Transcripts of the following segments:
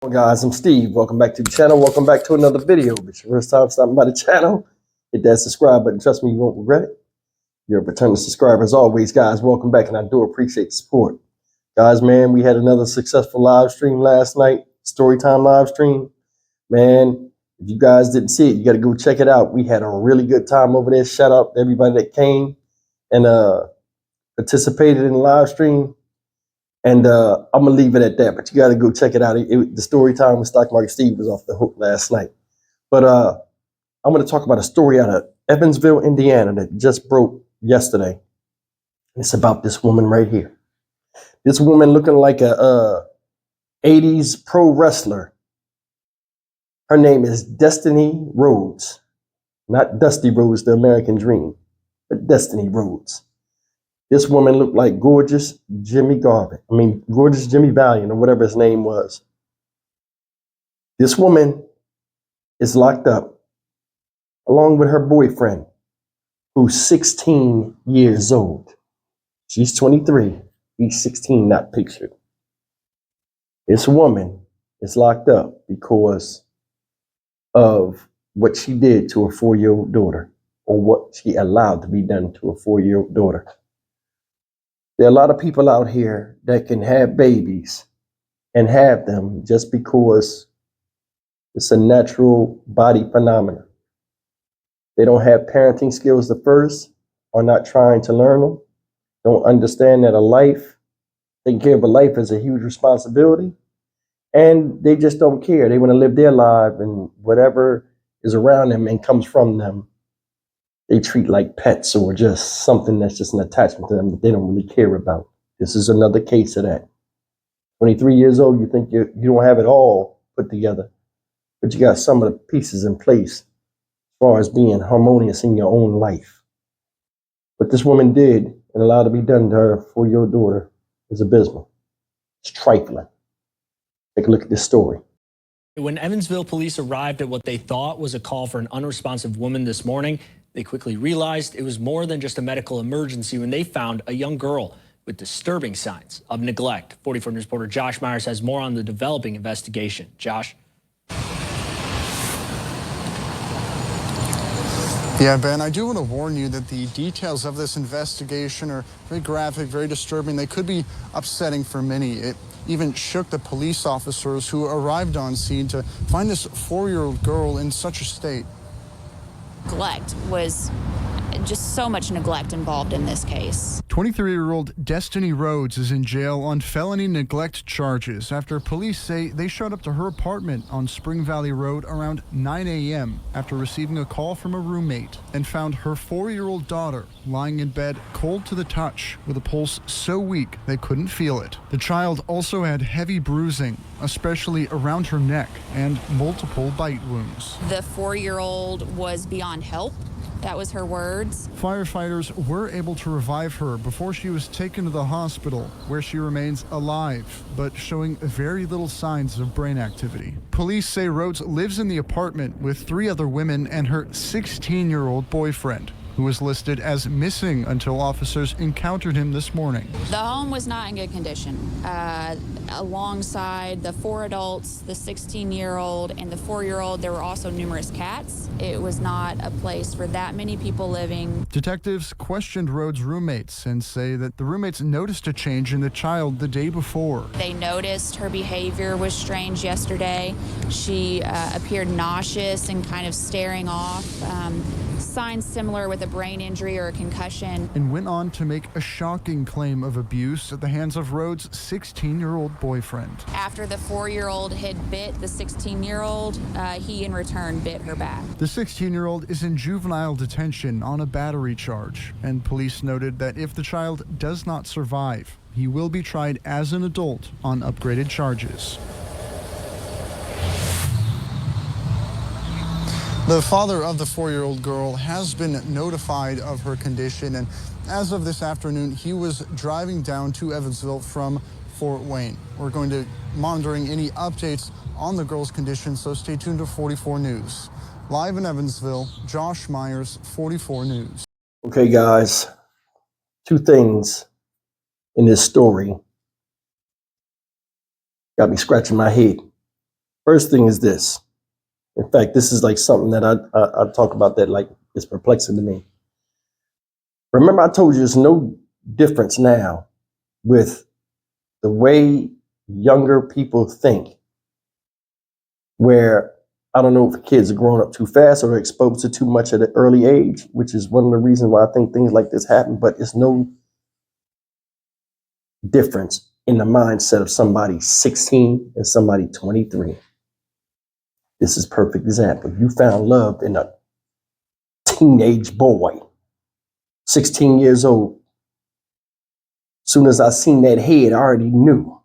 Well, guys, I'm Steve. Welcome back to the channel. Welcome back to another video. If it's your first time stopping by the channel, hit that subscribe button. Trust me, you won't regret it. You're a returning subscriber as always, guys. Welcome back, and I do appreciate the support. Guys, man, we had another successful live stream last night, Storytime live stream. Man, if you guys didn't see it, you got to go check it out. We had a really good time over there. Shout out to everybody that came and participated in the live stream. And I'm going to leave it at that, but you got to go check it out. The story time with Stock Market Steve was off the hook last night. But I'm going to talk about a story out of Evansville, Indiana that just broke yesterday. It's about this woman right here. This woman looking like a 80s pro wrestler. Her name is Destiny Rhodes. Not Dusty Rhodes, the American Dream, but Destiny Rhodes. This woman looked like gorgeous gorgeous Jimmy Valiant, or whatever his name was. This woman is locked up along with her boyfriend, who's 16 years old. She's 23. He's 16, not pictured. This woman is locked up because of what she did to her 4-year-old daughter, or what she allowed to be done to a 4-year-old daughter. There are a lot of people out here that can have babies and have them just because it's a natural body phenomenon. They don't have parenting skills at first, or not trying to learn them, don't understand that taking care of a life is a huge responsibility, and they just don't care. They want to live their life, and whatever is around them and comes from them, they treat like pets or just something that's just an attachment to them that they don't really care about. This is another case of that. 23 years old, you think you don't have it all put together, but you got some of the pieces in place as far as being harmonious in your own life. What this woman did and allowed to be done to her 4-year-old daughter is abysmal. It's trifling. Take a look at this story. When Evansville police arrived at what they thought was a call for an unresponsive woman this morning, they quickly realized it was more than just a medical emergency when they found a young girl with disturbing signs of neglect. 44 News reporter Josh Myers has more on the developing investigation. Josh? Yeah, Ben, I do want to warn you that the details of this investigation are very graphic, very disturbing. They could be upsetting for many. It even shook the police officers who arrived on scene to find this 4-year-old girl in such a state. Neglect was just so much neglect involved in this case. 23-year-old Destiny Rhodes is in jail on felony neglect charges after police say they showed up to her apartment on Spring Valley Road around 9 a.m. after receiving a call from a roommate and found her 4-year-old daughter lying in bed cold to the touch with a pulse so weak they couldn't feel it. The child also had heavy bruising, especially around her neck, and multiple bite wounds. The 4-year-old was beyond help. That was her words. Firefighters were able to revive her before she was taken to the hospital, where she remains alive, but showing very little signs of brain activity. Police say Rhodes lives in the apartment with 3 other women and her 16-year-old boyfriend, who was listed as missing until officers encountered him this morning. The home was not in good condition. Alongside the 4 adults, the 16-year-old and the 4-year-old, there were also numerous cats. It was not a place for that many people living. Detectives questioned Rhodes' roommates and say that the roommates noticed a change in the child the day before. They noticed her behavior was strange yesterday. She appeared nauseous and kind of staring off. Signs similar with a brain injury or a concussion. And went on to make a shocking claim of abuse at the hands of Rhodes' 16-year-old boyfriend. After the 4-year-old had bit the 16-year-old, he in return bit her back. The 16-year-old is in juvenile detention on a battery charge, and police noted that if the child does not survive, he will be tried as an adult on upgraded charges. The father of the 4-year-old girl has been notified of her condition, and as of this afternoon, he was driving down to Evansville from Fort Wayne. We're going to be monitoring any updates on the girl's condition, so stay tuned to 44 News. Live in Evansville, Josh Myers, 44 News. Okay, guys, 2 things in this story got me scratching my head. First thing is this. In fact, this is like something that I talk about that like is perplexing to me. Remember, I told you there's no difference now with the way younger people think, where I don't know if kids are growing up too fast or they're exposed to too much at an early age, which is one of the reasons why I think things like this happen, but it's no difference in the mindset of somebody 16 and somebody 23. This is a perfect example. You found love in a teenage boy, 16 years old. Soon as I seen that head, I already knew.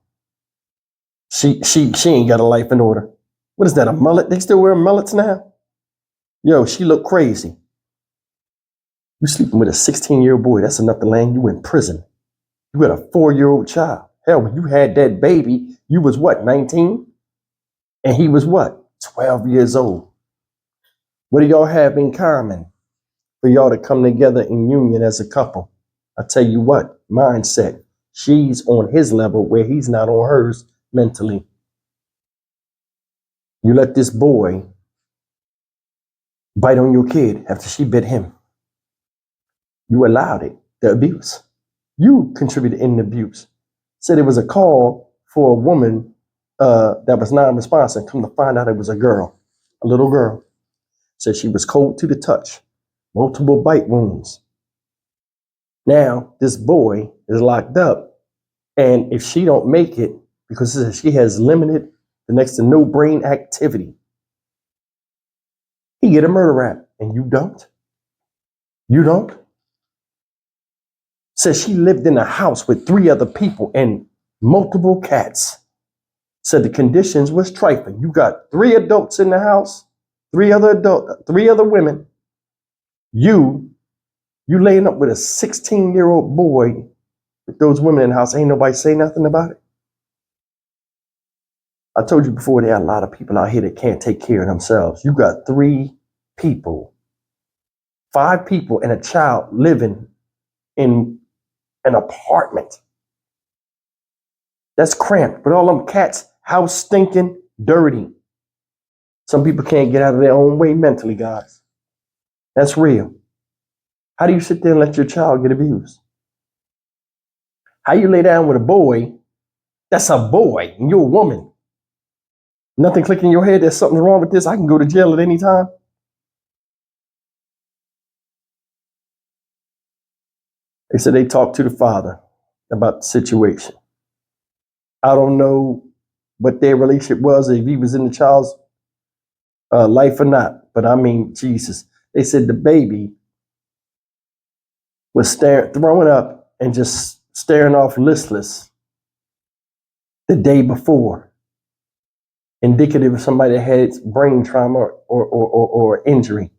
She ain't got a life in order. What is that, a mullet? They still wear mullets now? Yo, she look crazy. You sleeping with a 16-year-old boy, that's enough to land you in prison. You had a 4-year-old child. Hell, when you had that baby, you was what, 19? And he was what, 12 years old. What do y'all have in common for y'all to come together in union as a couple? I tell you what, mindset. She's on his level where he's not on hers mentally. You let this boy bite on your kid after she bit him. You allowed it, the abuse. You contributed in the abuse. Said it was a call for a woman that was non-responsive. Come to find out it was a girl, a little girl. Said she was cold to the touch, multiple bite wounds. Now this boy is locked up, and if she don't make it, because she has limited to next to no brain activity, he get a murder rap, and you don't. You don't. Says she lived in a house with 3 other people and multiple cats. Said the conditions was trifling. You got 3 adults in the house, 3 other women. You laying up with a 16-year-old boy with those women in the house. Ain't nobody say nothing about it. I told you before, there are a lot of people out here that can't take care of themselves. You got 3 people, 5 people and a child living in an apartment. That's cramped. But all them cats, house stinking, dirty. Some people can't get out of their own way mentally, guys. That's real. How do you sit there and let your child get abused? How you lay down with a boy, that's a boy, and you're a woman. Nothing clicking in your head, there's something wrong with this, I can go to jail at any time. They said they talked to the father about the situation. I don't know what their relationship was, if he was in the child's life or not, but I mean, Jesus. They said the baby was throwing up and just staring off listless the day before, indicative of somebody that had brain trauma or injury.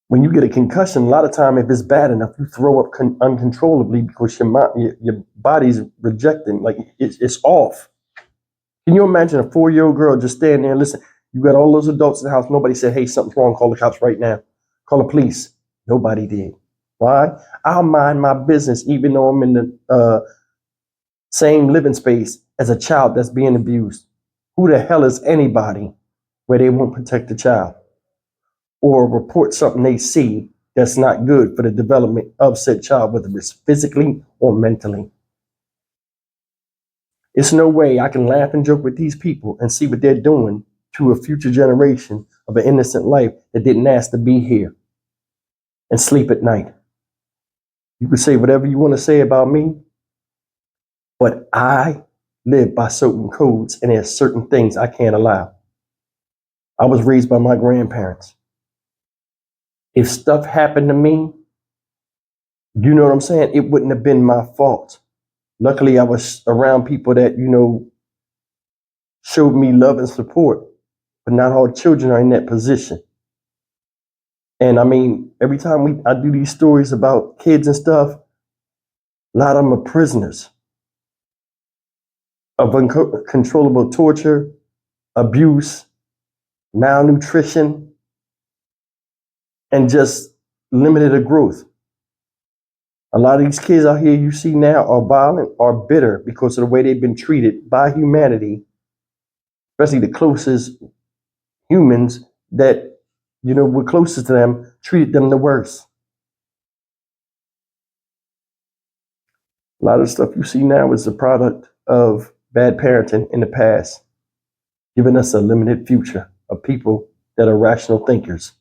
When you get a concussion, a lot of time, if it's bad enough, you throw up uncontrollably because your body's rejecting, like it's off. Can you imagine a 4-year-old girl just standing there and listen? You got all those adults in the house. Nobody said, hey, something's wrong. Call the cops right now. Call the police. Nobody did. Why? I'll mind my business even though I'm in the same living space as a child that's being abused. Who the hell is anybody where they won't protect the child or report something they see that's not good for the development of said child, whether it's physically or mentally? It's no way I can laugh and joke with these people and see what they're doing to a future generation of an innocent life that didn't ask to be here and sleep at night. You can say whatever you want to say about me, but I live by certain codes and there's certain things I can't allow. I was raised by my grandparents. If stuff happened to me, you know what I'm saying? It wouldn't have been my fault. Luckily, I was around people that, showed me love and support, but not all children are in that position. And I mean, every time I do these stories about kids and stuff, a lot of them are prisoners of uncontrollable torture, abuse, malnutrition, and just limited growth. A lot of these kids out here you see now are violent or bitter because of the way they've been treated by humanity especially the closest humans that, were closest to them, treated them the worst. A lot of the stuff you see now is the product of bad parenting in the past, giving us a limited future of people that are rational thinkers.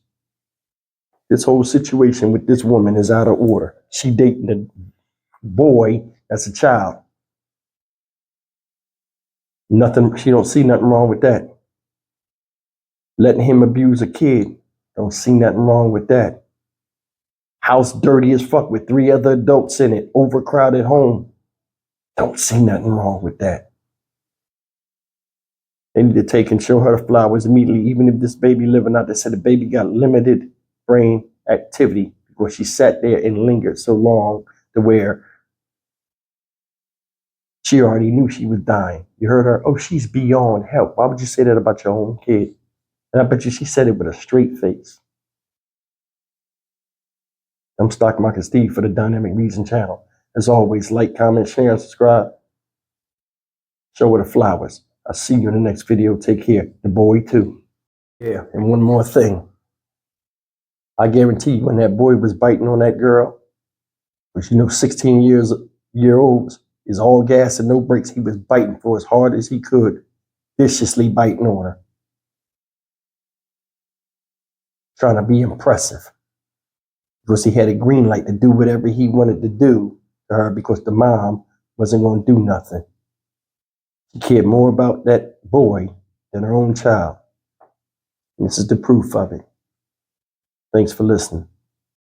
This whole situation with this woman is out of order. She dating a boy as a child. She don't see nothing wrong with that. Letting him abuse a kid, don't see nothing wrong with that. House dirty as fuck with 3 other adults in it, overcrowded home, don't see nothing wrong with that. They need to take and show her the flowers immediately, even if this baby living out. They said the baby got limited brain activity because she sat there and lingered so long to where she already knew she was dying. You heard her, oh, she's beyond help. Why would you say that about your own kid? And I bet you she said it with a straight face. I'm Stock Market Steve for the Dynamic Reason channel. As always, like, comment, share, and subscribe. Show her the flowers. I'll see you in the next video. Take care. The boy too. Yeah, and one more thing. I guarantee you when that boy was biting on that girl, which 16-year-olds is all gas and no brakes. He was biting for as hard as he could, viciously biting on her. Trying to be impressive. Because he had a green light to do whatever he wanted to do to her because the mom wasn't going to do nothing. She cared more about that boy than her own child. And this is the proof of it. Thanks for listening.